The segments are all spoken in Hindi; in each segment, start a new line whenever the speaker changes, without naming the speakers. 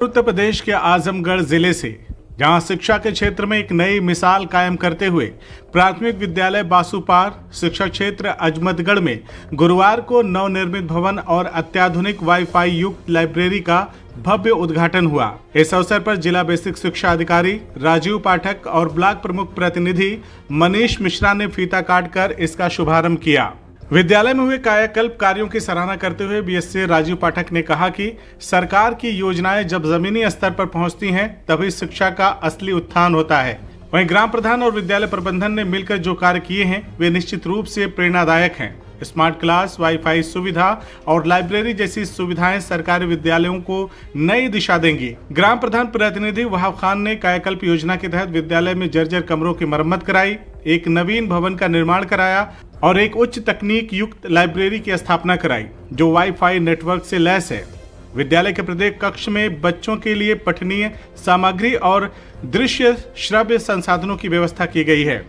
उत्तर प्रदेश के आजमगढ़ जिले से, जहां शिक्षा के क्षेत्र में एक नई मिसाल कायम करते हुए प्राथमिक विद्यालय बासुपार शिक्षा क्षेत्र अजमतगढ़ में गुरुवार को नवनिर्मित भवन और अत्याधुनिक वाईफाई युक्त लाइब्रेरी का भव्य उद्घाटन हुआ। इस अवसर पर जिला बेसिक शिक्षा अधिकारी राजीव पाठक और ब्लॉक प्रमुख प्रतिनिधि मनीष मिश्रा ने फीता काटकर इसका शुभारंभ किया। विद्यालय में हुए कायाकल्प कार्यों की सराहना करते हुए बीएससी राजीव पाठक ने कहा कि सरकार की योजनाएं जब जमीनी स्तर पर पहुंचती हैं, तभी शिक्षा का असली उत्थान होता है। वहीं ग्राम प्रधान और विद्यालय प्रबंधन ने मिलकर जो कार्य किए हैं, वे निश्चित रूप से प्रेरणादायक हैं। स्मार्ट क्लास, वाईफाई सुविधा और लाइब्रेरी जैसी सुविधाएं सरकारी विद्यालयों को नई दिशा देंगी। ग्राम प्रधान प्रतिनिधि वहाब खान ने कायाकल्प योजना के तहत विद्यालय में जर्जर कमरों की मरम्मत कराई, एक नवीन भवन का निर्माण कराया और एक उच्च तकनीक युक्त लाइब्रेरी की स्थापना कराई, जो वाईफाई नेटवर्क से लैस है। विद्यालय के प्रत्येक कक्ष में बच्चों के लिए पठनीय सामग्री और दृश्य श्रव्य संसाधनों की व्यवस्था की गई है।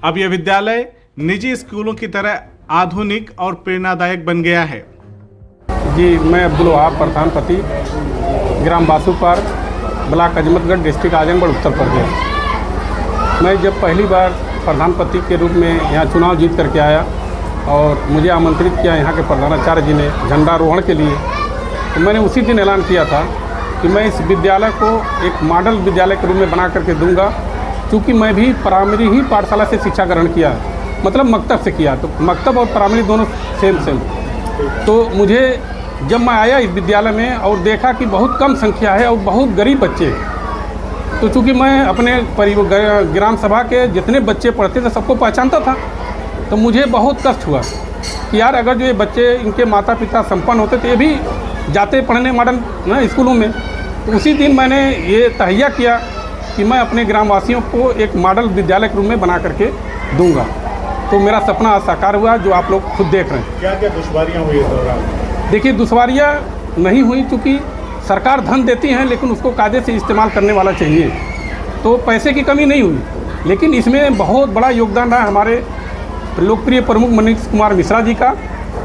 अब यह विद्यालय निजी स्कूलों की तरह आधुनिक और प्रेरणादायक बन गया है।
जी, मैं अब्दुल वहाब, प्रधानपति, ग्राम बासुपार, ब्लॉक अजमतगढ़, डिस्ट्रिक्ट आजमगढ़, उत्तर प्रदेश। मैं जब पहली बार प्रधानपति के रूप में यहाँ चुनाव जीत करके आया और मुझे आमंत्रित किया यहाँ के प्रधानाचार्य जी ने झंडारोहण के लिए, तो मैंने उसी दिन ऐलान किया था कि मैं इस विद्यालय को एक मॉडल विद्यालय के रूप में बना करके दूंगा। क्योंकि मैं भी प्राइमरी ही पाठशाला से शिक्षा ग्रहण किया, मतलब मकतब से किया, तो मकतब और प्राइमरी दोनों सेम। तो मुझे जब मैं आया इस विद्यालय में और देखा कि बहुत कम संख्या है और बहुत गरीब बच्चे, तो चूँकि मैं अपने ग्राम सभा के जितने बच्चे पढ़ते थे सबको पहचानता था, तो मुझे बहुत कष्ट हुआ कि यार अगर जो ये बच्चे इनके माता पिता संपन्न होते तो ये भी जाते पढ़ने मॉडर्न स्कूलों में। तो उसी दिन मैंने ये तहैया किया कि मैं अपने ग्रामवासियों को एक मॉडल विद्यालय के रूप में बना करके दूंगा। तो मेरा सपना आज साकार हुआ, जो आप लोग खुद देख रहे हैं।
क्या क्या दुश्वारियाँ हुई इस दौरान?
देखिए, दुश्वारियाँ नहीं हुई, चूँकि सरकार धन देती है लेकिन उसको कायदे से इस्तेमाल करने वाला चाहिए, तो पैसे की कमी नहीं हुई। लेकिन इसमें बहुत बड़ा योगदान रहा हमारे लोकप्रिय प्रमुख मनीष कुमार मिश्रा जी का,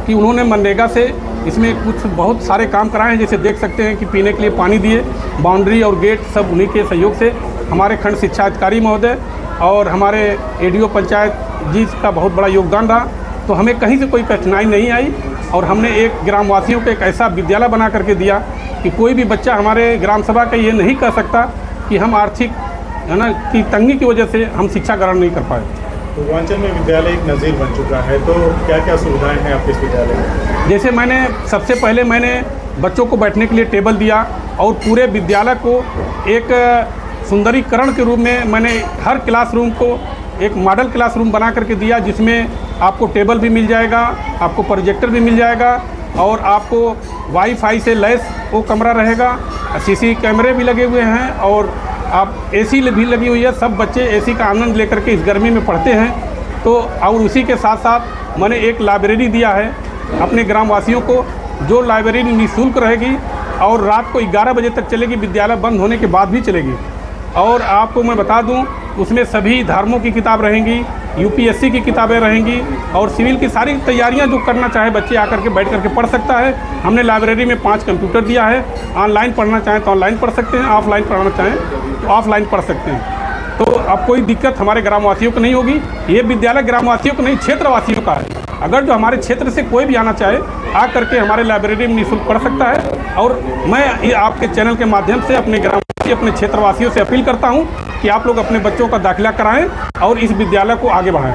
कि उन्होंने मनरेगा से इसमें कुछ बहुत सारे काम कराए हैं। जैसे देख सकते हैं कि पीने के लिए पानी दिए, बाउंड्री और गेट सब उन्हीं के सहयोग से। हमारे खंड शिक्षा अधिकारी महोदय और हमारे एडीओ पंचायत जी का बहुत बड़ा योगदान रहा, तो हमें कहीं से कोई कठिनाई नहीं आई। और हमने एक ग्रामवासियों को एक ऐसा विद्यालय बना करके दिया कि कोई भी बच्चा हमारे ग्राम सभा का ये नहीं कह सकता कि हम आर्थिक की तंगी की वजह से हम शिक्षा ग्रहण नहीं कर पाए।
पूर्वांचल में विद्यालय एक नज़ीर बन चुका है, तो क्या क्या सुविधाएं हैं आपके इस विद्यालय में?
जैसे सबसे पहले मैंने बच्चों को बैठने के लिए टेबल दिया और पूरे विद्यालय को एक सुंदरीकरण के रूप में मैंने हर क्लासरूम को एक मॉडल क्लासरूम बना करके दिया, जिसमें आपको टेबल भी मिल जाएगा, आपको प्रोजेक्टर भी मिल जाएगा और आपको वाईफाई से लैस वो कमरा रहेगा। सीसी कैमरे भी लगे हुए हैं और आप एसी भी लगी हुई है। सब बच्चे एसी का आनंद लेकर के इस गर्मी में पढ़ते हैं। तो और उसी के साथ साथ मैंने एक लाइब्रेरी दिया है अपने ग्रामवासियों को, जो लाइब्रेरी निःशुल्क रहेगी और रात को 11 बजे तक चलेगी, विद्यालय बंद होने के बाद भी चलेगी। और आपको मैं बता दूं, उसमें सभी धर्मों की किताब रहेंगी, यूपीएससी की किताबें रहेंगी और सिविल की सारी तैयारियां जो करना चाहे बच्चे आकर के बैठ करके पढ़ सकता है। हमने लाइब्रेरी में 5 कंप्यूटर दिया है। ऑनलाइन पढ़ना चाहें तो ऑनलाइन पढ़ सकते हैं, ऑफलाइन पढ़ना चाहें तो ऑफलाइन पढ़ सकते हैं। तो अब कोई दिक्कत हमारे ग्रामवासियों को नहीं होगी। ये विद्यालय ग्रामवासियों को नहीं, क्षेत्रवासियों का है। अगर जो हमारे क्षेत्र से कोई भी आना चाहे, आ करके हमारे लाइब्रेरी में निःशुल्क पढ़ सकता है। और मैं आपके चैनल के माध्यम से अपने ग्रामवासी, अपने क्षेत्रवासियों से अपील करता हूं कि आप लोग अपने बच्चों का दाखिला कराएं और इस विद्यालय को आगे बढ़ाएं।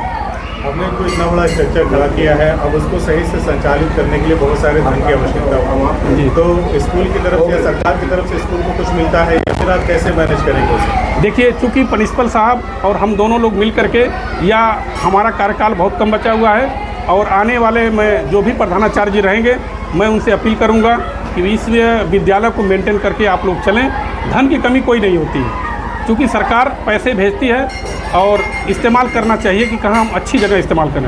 हमने कोई इतना बड़ा स्ट्रक्चर खड़ा किया है, अब उसको सही से संचालित करने के लिए बहुत सारे धन की आवश्यकता होगी।
जी,
तो स्कूल की तरफ से, सरकार की तरफ से स्कूल को कुछ मिलता है या फिर आप कैसे मैनेज करेंगे उसे?
देखिए, चूँकि प्रिंसिपल साहब और हम दोनों लोग मिल करके, या हमारा कार्यकाल बहुत कम बचा हुआ है और आने वाले में जो भी प्रधानाचार्य जी रहेंगे, मैं उनसे अपील करूंगा कि इस विद्यालय को मेंटेन करके आप लोग चलें। धन की कमी कोई नहीं होती है, क्योंकि सरकार पैसे भेजती है और इस्तेमाल करना चाहिए कि कहाँ हम अच्छी जगह इस्तेमाल करें।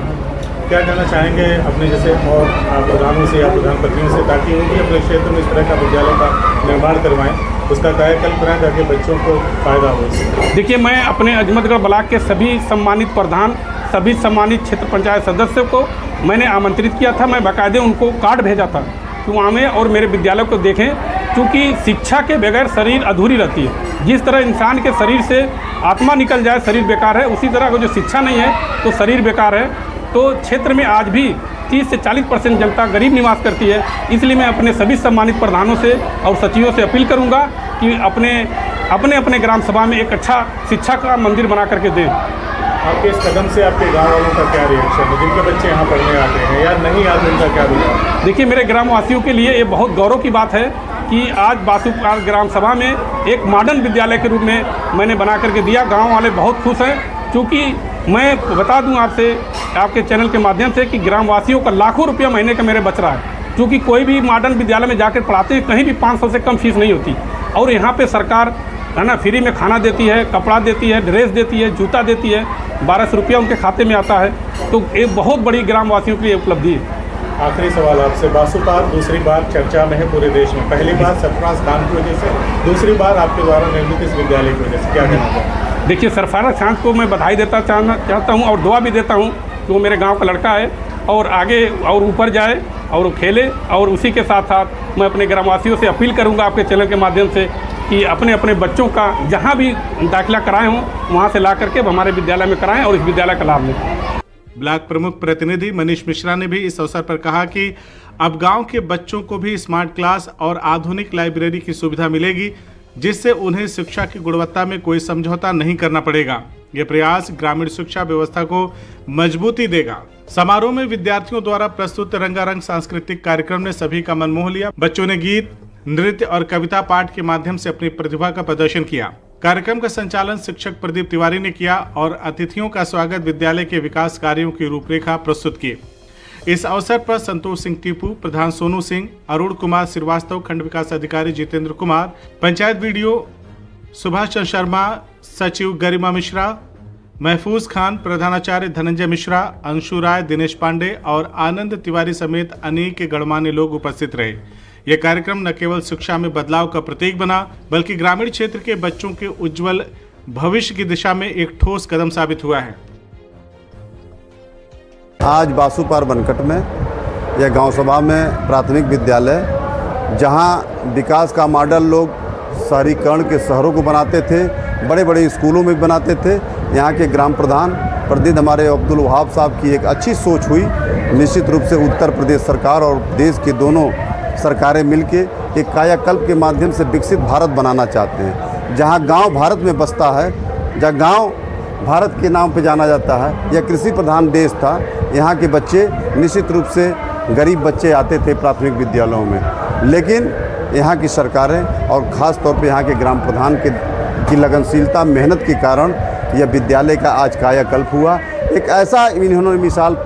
क्या कहना चाहेंगे अपने जैसे और प्रधानों से या प्रधानपतियों से, ताकि वो भी अपने क्षेत्र में इस तरह का विद्यालय का निर्माण करवाएं, उसका कायाकल्प कराएं ताकि बच्चों को फायदा हो?
देखिए, मैं अपने अजमतगढ़ ब्लॉक के सभी सम्मानित प्रधान, सभी सम्मानित क्षेत्र पंचायत सदस्यों को मैंने आमंत्रित किया था। मैं बाकायदे उनको कार्ड भेजा था कि वहाँ में और मेरे विद्यालय को देखें, क्योंकि शिक्षा के बगैर शरीर अधूरी रहती है। जिस तरह इंसान के शरीर से आत्मा निकल जाए शरीर बेकार है, उसी तरह अगर जो शिक्षा नहीं है तो शरीर बेकार है। तो क्षेत्र में आज भी 30 से 40% जनता गरीब निवास करती है। इसलिए मैं अपने सभी सम्मानित प्रधानों से और सचिवों से अपील करूंगा कि अपने ग्राम सभा में एक अच्छा शिक्षा का मंदिर बना करके दें।
आपके इस कदम से आपके गांव वालों का क्या रिएक्शन है, जिनके बच्चे यहाँ पढ़ने आते हैं या नहीं आते, उनका क्या रुझान?
देखिए, मेरे ग्रामवासियों के लिए ये बहुत गौरव की बात है कि आज बासुपार ग्राम सभा में एक मॉडर्न विद्यालय के रूप में मैंने बना करके दिया। गांव वाले बहुत खुश हैं, क्योंकि मैं बता दूं आपसे, आपके चैनल के माध्यम से, कि ग्रामवासियों का लाखों रुपया महीने का मेरे बच रहा है। क्योंकि कोई भी मॉडर्न विद्यालय में जाकर पढ़ाते हैं, कहीं भी 500 से कम फीस नहीं होती। और यहाँ पे सरकार है ना फ्री में खाना देती है, कपड़ा देती है, ड्रेस देती है, जूता देती है, 1200 रुपया उनके खाते में आता है। तो एक बहुत बड़ी ग्रामवासियों की उपलब्धि है।
आखिरी सवाल आपसे, बासुपार दूसरी बार चर्चा में है पूरे देश में। पहली बार सरफराज खान की वजह से, दूसरी बार आपके द्वारा निर्मित इस विद्यालय की वजह से, क्या कहना चाहते?
देखिए, सरफराज खान को मैं बधाई देता चाहता हूँ और दुआ भी देता हूँ कि वो मेरे गांव का लड़का है और आगे और ऊपर जाए और वो खेले। और उसी के साथ साथ मैं अपने ग्रामवासियों से अपील करूँगा आपके चैनल के माध्यम से कि अपने अपने बच्चों का जहाँ भी दाखिला कराए हों वहाँ से ला करके हमारे विद्यालय में कराएं और इस विद्यालय का लाभ लें।
ब्लॉक प्रमुख प्रतिनिधि मनीष मिश्रा ने भी इस अवसर पर कहा कि अब गांव के बच्चों को भी स्मार्ट क्लास और आधुनिक लाइब्रेरी की सुविधा मिलेगी, जिससे उन्हें शिक्षा की गुणवत्ता में कोई समझौता नहीं करना पड़ेगा। ये प्रयास ग्रामीण शिक्षा व्यवस्था को मजबूती देगा। समारोह में विद्यार्थियों द्वारा प्रस्तुत रंगारंग सांस्कृतिक कार्यक्रम ने सभी का मन मोह लिया। बच्चों ने गीत, नृत्य और कविता पाठ के माध्यम से अपनी प्रतिभा का प्रदर्शन किया। कार्यक्रम का संचालन शिक्षक प्रदीप तिवारी ने किया और अतिथियों का स्वागत विद्यालय के विकास कार्यों की रूपरेखा प्रस्तुत की। इस अवसर पर संतोष सिंह टीपू, प्रधान सोनू सिंह, अरुण कुमार श्रीवास्तव, खंड विकास अधिकारी जितेंद्र कुमार, पंचायत वीडियो सुभाष चंद्र शर्मा, सचिव गरिमा मिश्रा, महफूज खान, प्रधानाचार्य धनंजय मिश्रा, अंशु राय, दिनेश पांडे और आनंद तिवारी समेत अनेक गणमान्य लोग उपस्थित रहे। यह कार्यक्रम न केवल शिक्षा में बदलाव का प्रतीक बना, बल्कि ग्रामीण क्षेत्र के बच्चों के उज्जवल भविष्य की दिशा में एक ठोस कदम साबित हुआ है।
आज बासुपार बनकट में यह गांव सभा में प्राथमिक विद्यालय, जहां विकास का मॉडल लोग शहरीकरण के शहरों को बनाते थे, बड़े बड़े स्कूलों में बनाते थे। यहाँ के ग्राम प्रधान प्रदीप हमारे अब्दुल वहाब साहब की एक अच्छी सोच हुई। निश्चित रूप से उत्तर प्रदेश सरकार और देश के दोनों सरकारें मिलके एक कायाकल्प के माध्यम से विकसित भारत बनाना चाहते हैं, जहां गांव भारत में बसता है, जहां गांव भारत के नाम पे जाना जाता है। यह कृषि प्रधान देश था। यहाँ के बच्चे निश्चित रूप से गरीब बच्चे आते थे प्राथमिक विद्यालयों में, लेकिन यहाँ की सरकारें और ख़ास तौर पे यहाँ के ग्राम प्रधान की लगनशीलता, मेहनत के कारण यह विद्यालय का आज कायाकल्प हुआ। एक ऐसा इन्होंने मिसाल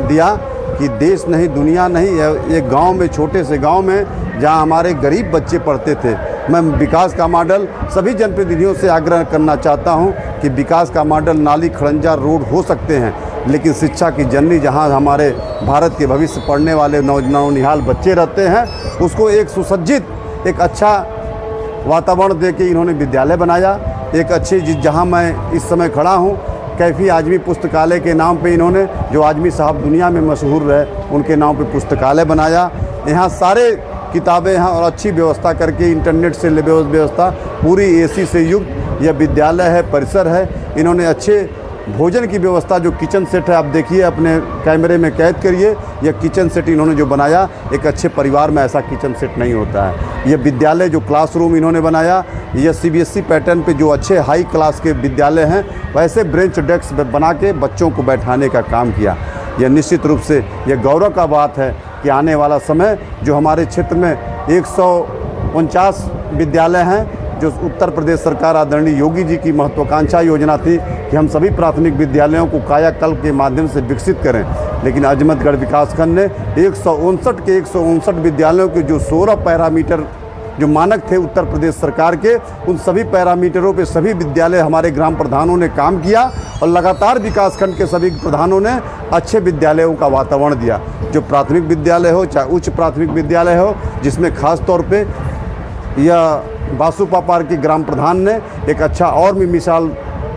दिया कि देश नहीं, दुनिया नहीं, ये गांव में, छोटे से गांव में जहां हमारे गरीब बच्चे पढ़ते थे। मैं विकास का मॉडल सभी जनप्रतिनिधियों से आग्रह करना चाहता हूं कि विकास का मॉडल नाली, खड़ंजा, रोड हो सकते हैं, लेकिन शिक्षा की जननी जहां हमारे भारत के भविष्य पढ़ने वाले नौनिहाल बच्चे रहते हैं, उसको एक सुसज्जित, एक अच्छा वातावरण दे के इन्होंने विद्यालय बनाया। एक अच्छी जहाँ मैं इस समय खड़ा हूँ, कैफी आजमी पुस्तकालय के नाम पे इन्होंने, जो आजमी साहब दुनिया में मशहूर रहे, उनके नाम पे पुस्तकालय बनाया। यहाँ सारे किताबें हैं और अच्छी व्यवस्था करके, इंटरनेट से व्यवस्था, पूरी एसी से युक्त यह विद्यालय है, परिसर है। इन्होंने अच्छे भोजन की व्यवस्था, जो किचन सेट है, आप देखिए, अपने कैमरे में कैद करिए। यह किचन सेट इन्होंने जो बनाया, एक अच्छे परिवार में ऐसा किचन सेट नहीं होता है। यह विद्यालय जो क्लासरूम इन्होंने बनाया, यह सीबीएसई पैटर्न पे जो अच्छे हाई क्लास के विद्यालय हैं, वैसे बेंच डेस्क बना के बच्चों को बैठाने का काम किया। यह निश्चित रूप से यह गौरव का बात है कि आने वाला समय जो हमारे क्षेत्र में 149 विद्यालय हैं, जो उत्तर प्रदेश सरकार आदरणीय योगी जी की महत्वाकांक्षा योजना थी कि हम सभी प्राथमिक विद्यालयों को कायाकल्प के माध्यम से विकसित करें, लेकिन अजमतगढ़ विकासखंड ने 159 विद्यालयों के जो 16 पैरामीटर जो मानक थे उत्तर प्रदेश सरकार के, उन सभी पैरामीटरों पे सभी विद्यालय हमारे ग्राम प्रधानों ने काम किया और लगातार विकासखंड के सभी प्रधानों ने अच्छे विद्यालयों का वातावरण दिया। जो प्राथमिक विद्यालय हो, चाहे उच्च प्राथमिक विद्यालय हो, जिसमें खास तौर पे यह बासुपार के ग्राम प्रधान ने एक अच्छा और भी मिसाल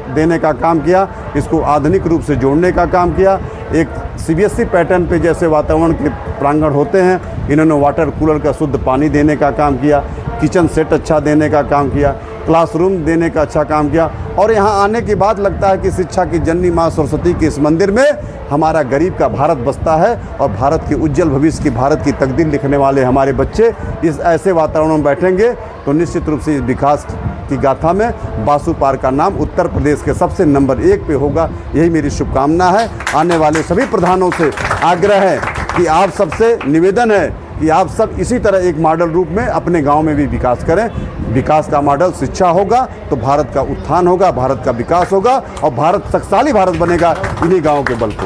देने का काम किया, इसको आधुनिक रूप से जोड़ने का काम किया। एक सीबीएसई पैटर्न पे जैसे वातावरण के प्रांगण होते हैं, इन्होंने वाटर कूलर का शुद्ध पानी देने का काम किया। किचन सेट अच्छा देने का काम किया, क्लासरूम देने का अच्छा काम किया। और यहाँ आने के बाद लगता है कि शिक्षा की जननी माँ सरस्वती के इस मंदिर में हमारा गरीब का भारत बसता है और भारत के उज्जवल भविष्य की, भारत की तकदीर लिखने वाले हमारे बच्चे इस ऐसे वातावरण में बैठेंगे तो निश्चित रूप से इस विकास की गाथा में बासु पार्क का नाम उत्तर प्रदेश के सबसे नंबर 1 पे होगा। यही मेरी शुभकामना है। आने वाले सभी प्रधानों से आग्रह है कि आप सबसे निवेदन है कि आप सब इसी तरह एक मॉडल रूप में अपने गांव में भी विकास करें। विकास का मॉडल शिक्षा होगा तो भारत का उत्थान होगा, भारत का विकास होगा और भारत शक्तिशाली भारत बनेगा इन्हीं गाँव के बल पर।